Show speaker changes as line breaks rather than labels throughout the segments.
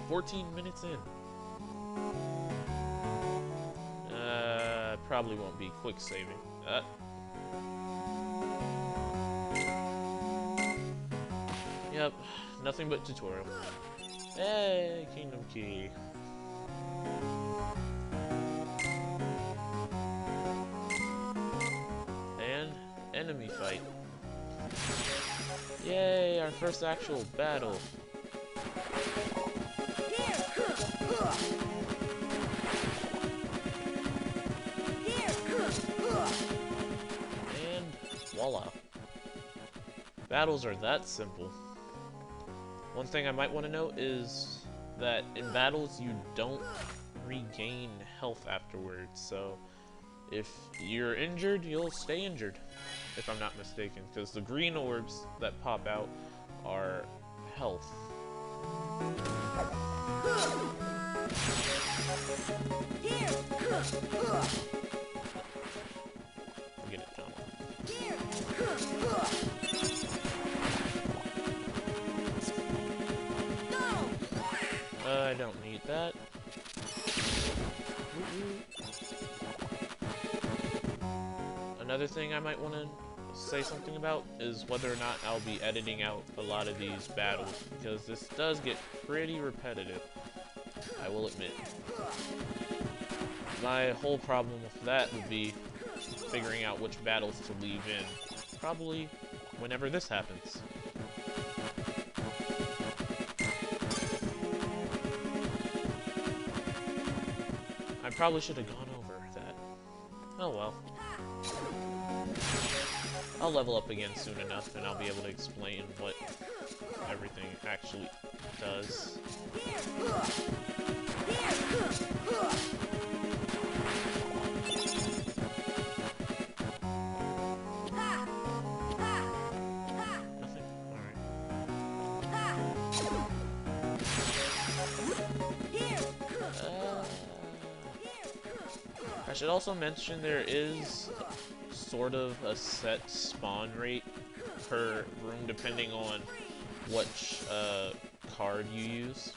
14 minutes in. Probably won't be quick saving. Yep, nothing but tutorial. Hey, Kingdom Key. And enemy fight. Yay, our first actual battle. And voila. Battles are that simple. One thing I might want to note is that in battles you don't regain health afterwards, so if you're injured, you'll stay injured, if I'm not mistaken, because the green orbs that pop out are health. Get it, John. I don't need that. Another thing I might want to say something about is whether or not I'll be editing out a lot of these battles, because this does get pretty repetitive, I will admit. My whole problem with that would be figuring out which battles to leave in, probably whenever this happens. I probably should have gone over that. Oh well. I'll level up again soon enough, and I'll be able to explain what everything actually does. Nothing? Alright. I should also mention there is sort of a set spawn rate per room depending on which card you use.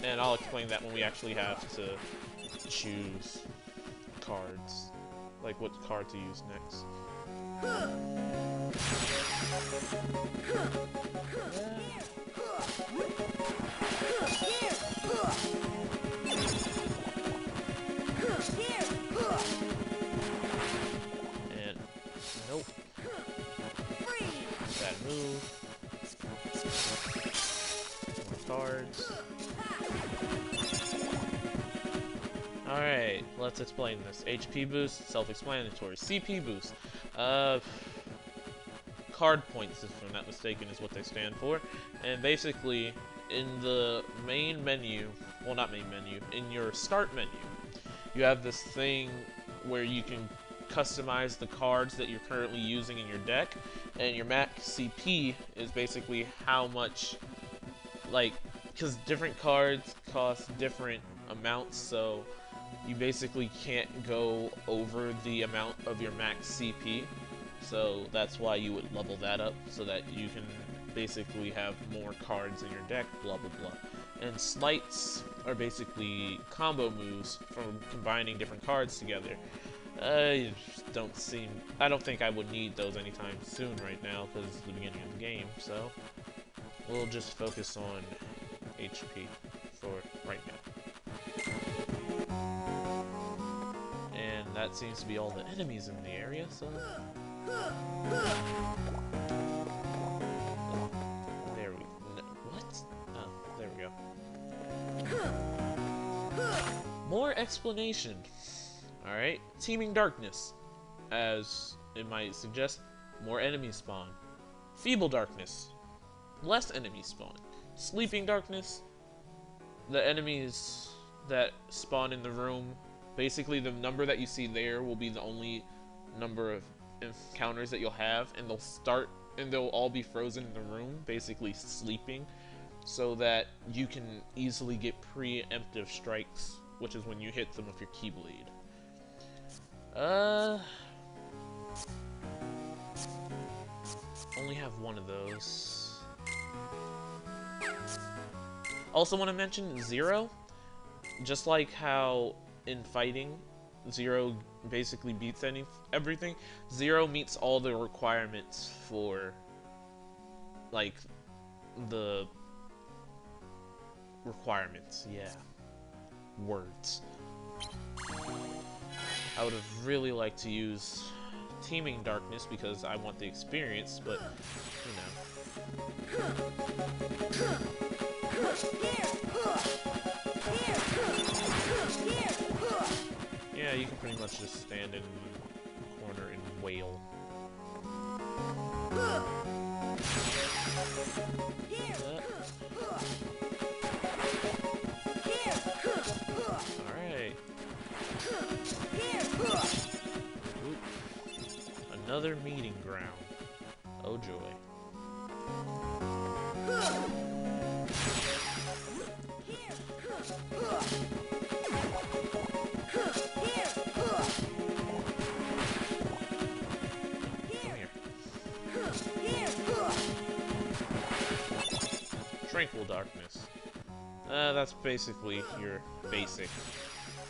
And I'll explain that when we actually have to choose cards. Like what card to use next. And nope. That move. More cards. Alright, let's explain this. HP boost, self-explanatory. CP boost. Card points, if I'm not mistaken, is what they stand for. And basically, in the main menu, well not main menu, in your start menu, you have this thing where you can customize the cards that you're currently using in your deck, and your max CP is basically how much, like, because different cards cost different amounts, so you basically can't go over the amount of your max CP, so that's why you would level that up, so that you can basically have more cards in your deck, blah blah blah. And slights are basically combo moves from combining different cards together. I don't think I would need those anytime soon right now, because it's the beginning of the game, so we'll just focus on HP for right now. And that seems to be all the enemies in the area, so... There we go. What? Oh, there we go. More explanation. Alright, Teeming Darkness. As it might suggest, more enemies spawn. Feeble Darkness. Less enemies spawn. Sleeping Darkness. The enemies that spawn in the room, basically the number that you see there will be the only number of encounters that you'll have, and they'll all be frozen in the room, basically sleeping, so that you can easily get preemptive strikes, which is when you hit them with your Keyblade. Only have one of those. Also want to mention Zero, just like how in fighting, Zero basically beats everything, Zero meets all the requirements for, like, the requirements, yeah. Words. I would have really liked to use Teaming Darkness because I want the experience, but, you know. Yeah, you can pretty much just stand in the corner and wail. Alright. Another meeting ground. Oh joy. Tranquil Darkness. That's basically your basic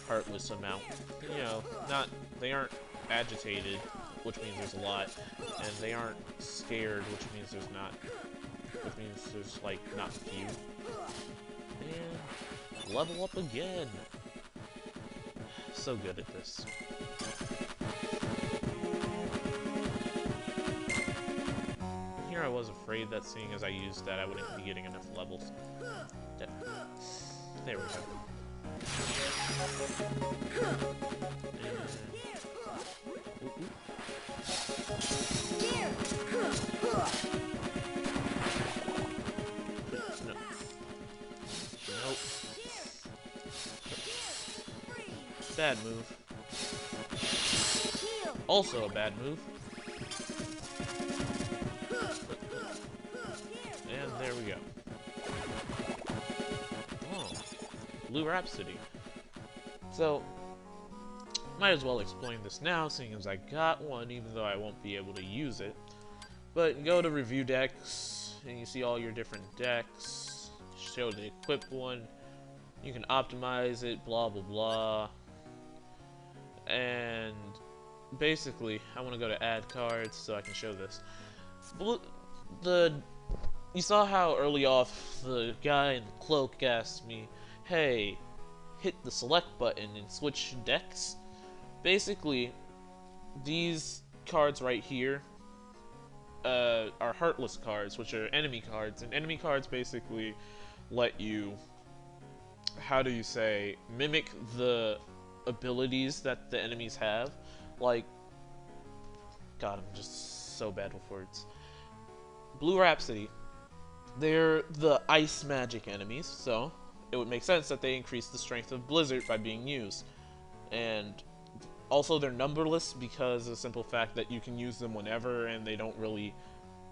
Heartless amount. You know, they aren't agitated, which means there's a lot, and they aren't scared, which means there's like not few. And level up again. So good at this. Here I was afraid that seeing as I used that I wouldn't be getting enough levels. There we go. No. Nope. Bad move. Also a bad move. And there we go. Oh. Blue Rhapsody. So, might as well explain this now, seeing as I got one, even though I won't be able to use it. But go to review decks, and you see all your different decks. Show the equipped one. You can optimize it, blah blah blah. And basically, I want to go to add cards so I can show this. You saw how early off the guy in the cloak asked me, hey, hit the select button and switch decks? Basically, these cards right here are Heartless cards, which are enemy cards, and enemy cards basically let you, how do you say, mimic the abilities that the enemies have. Like, God, I'm just so bad with words. Blue Rhapsody, they're the ice magic enemies, so it would make sense that they increase the strength of Blizzard by being used. And also they're numberless because of the simple fact that you can use them whenever, and they don't really,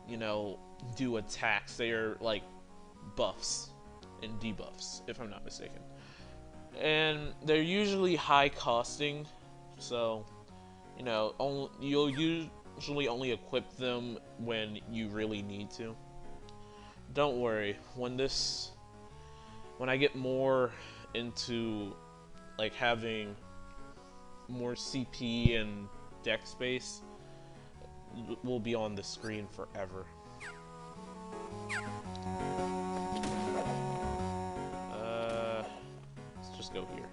you know, do attacks. They are like buffs and debuffs, if I'm not mistaken. And they're usually high costing, so, you know, you'll usually only equip them when you really need to. Don't worry, when I get more into like having more CP and deck space, will be on the screen forever. Let's just go here.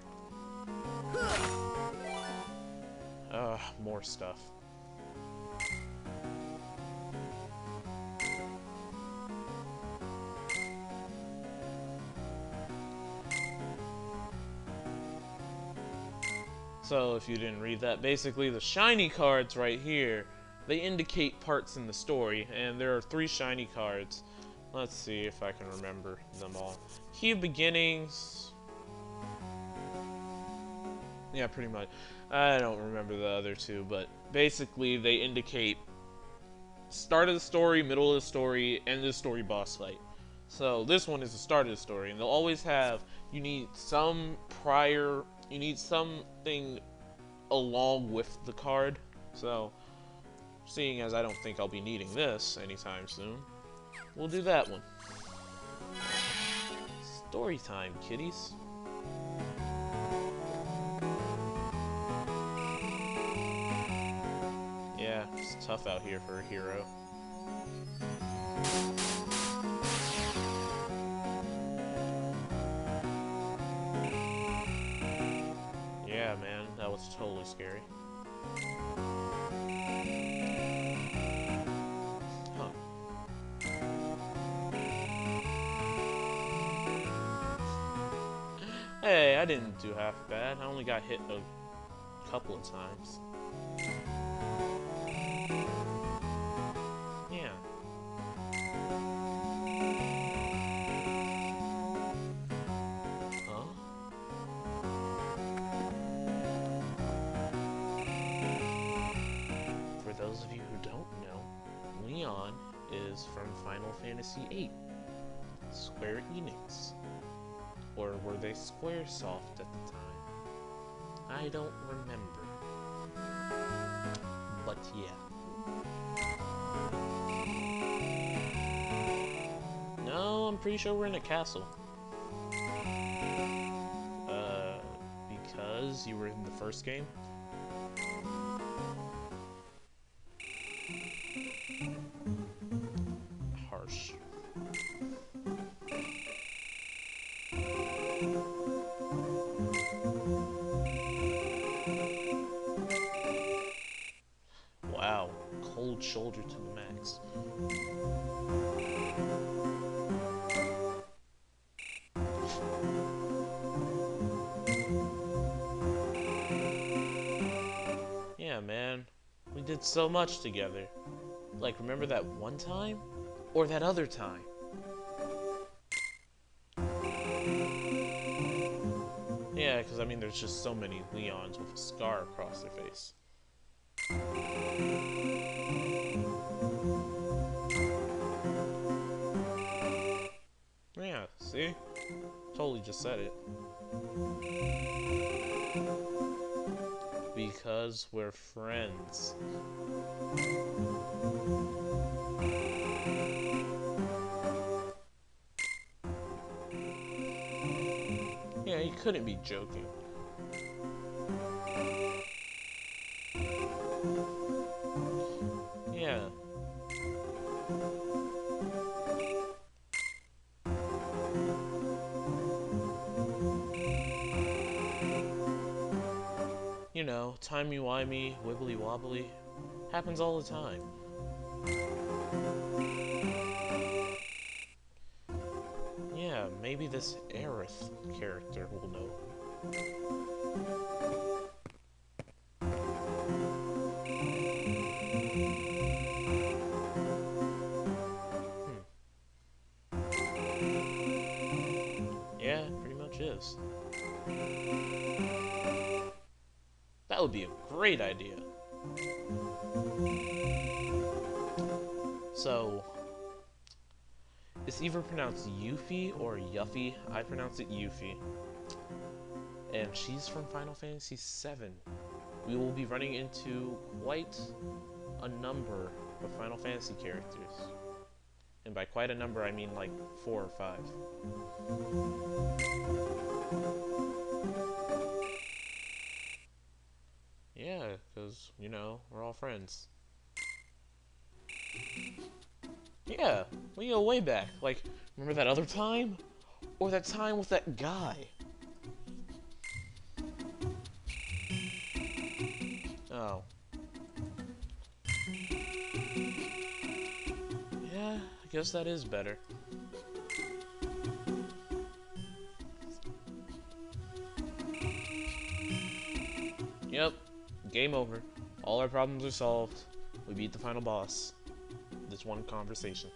More stuff. So, if you didn't read that, basically the shiny cards right here, they indicate parts in the story, and there are 3 shiny cards. Let's see if I can remember them all. Key of Beginnings. Yeah, pretty much. I don't remember the other 2, but basically they indicate start of the story, middle of the story, end of the story, boss fight. So this one is the start of the story, and they'll always have, you need something along with the card. So, seeing as I don't think I'll be needing this anytime soon, we'll do that one. Story time, kiddies. Yeah, it's tough out here for a hero. Yeah, man, that was totally scary. Huh. Hey, I didn't do half bad. I only got hit a couple of times. Yeah. Huh? For those of you who don't know, Leon is from Final Fantasy VIII, Square Enix. Or were they Squaresoft at the time? I don't remember. But yeah. No, I'm pretty sure we're in a castle. Because you were in the first game? Harsh. Wow, cold shoulder to the max. Yeah, man. We did so much together. Like, remember that one time? Or that other time? Yeah, because I mean, there's just so many Leons with a scar across their face. Yeah, see? Totally just said it. Because we're friends. Yeah, you couldn't be joking. Yeah. You know, timey-wimey, wibbly-wobbly. Happens all the time. Yeah, maybe this Aerith character will know. Yeah, pretty much is. That would be a great idea. So, it's either pronounced Yuffie or Yuffie. I pronounce it Yuffie. And she's from Final Fantasy VII. We will be running into quite a number of Final Fantasy characters. And by quite a number, I mean like 4 or 5. Yeah, because, you know, we're all friends. Yeah, we go way back. Like, remember that other time? Or that time with that guy? Oh. Yeah, I guess that is better. Yep, game over. All our problems are solved. We beat the final boss. This one conversation.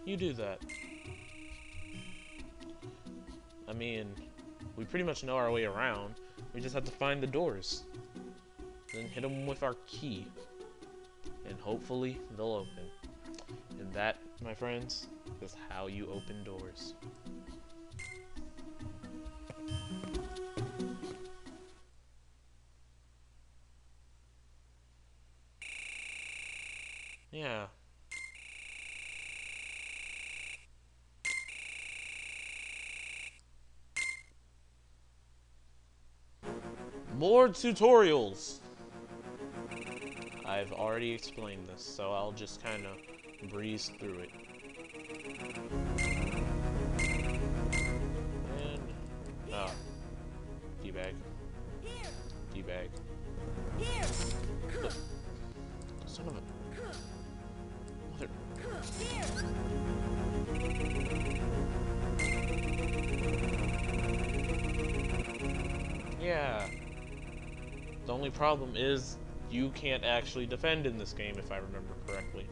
You do that. I mean, we pretty much know our way around. We just have to find the doors. Then hit them with our key. And hopefully, they'll open. And that, my friends, is how you open doors. Yeah. More tutorials! I've already explained this, so I'll just kind of breeze through it. And... oh. D-bag. D-bag. Son of a... mother... yeah. The only problem is you can't actually defend in this game, if I remember correctly.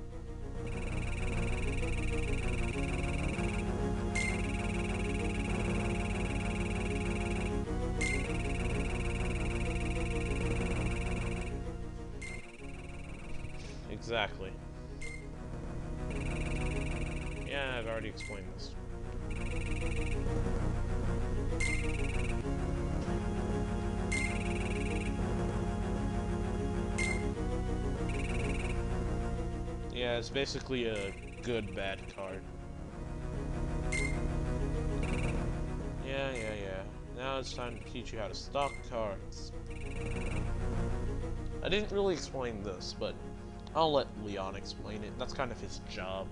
Exactly. Yeah, I've already explained this. Yeah, it's basically a good bad card. Yeah. Now it's time to teach you how to stock cards. I didn't really explain this, but I'll let Leon explain it. That's kind of his job.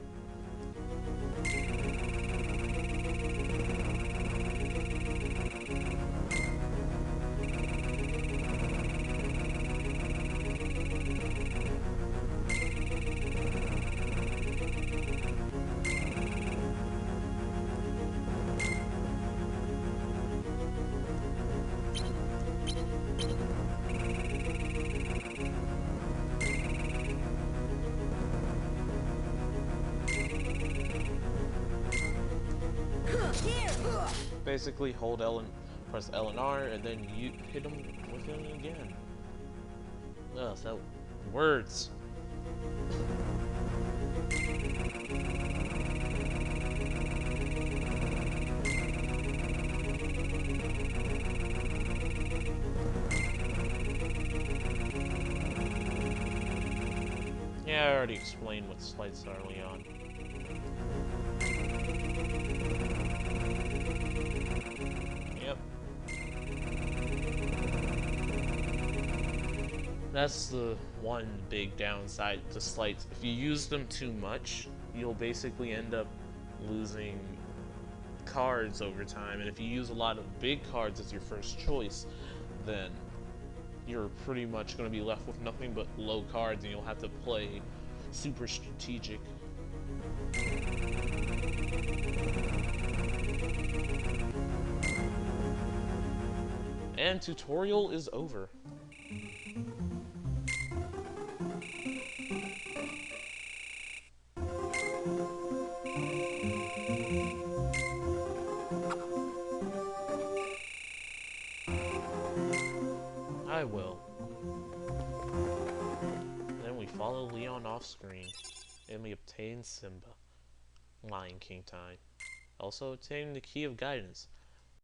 Basically, hold L and press L and R, and then you hit them with it again. Ugh, so words. Yeah, I already explained what slights are, Leon. Yep. That's the one big downside to slights. If you use them too much, you'll basically end up losing cards over time. And if you use a lot of big cards as your first choice, then you're pretty much going to be left with nothing but low cards, and you'll have to play super strategic. And tutorial is over. I will. Then we follow Leon off screen, and we obtain Simba. Lion King time. Also obtain the Key of Guidance.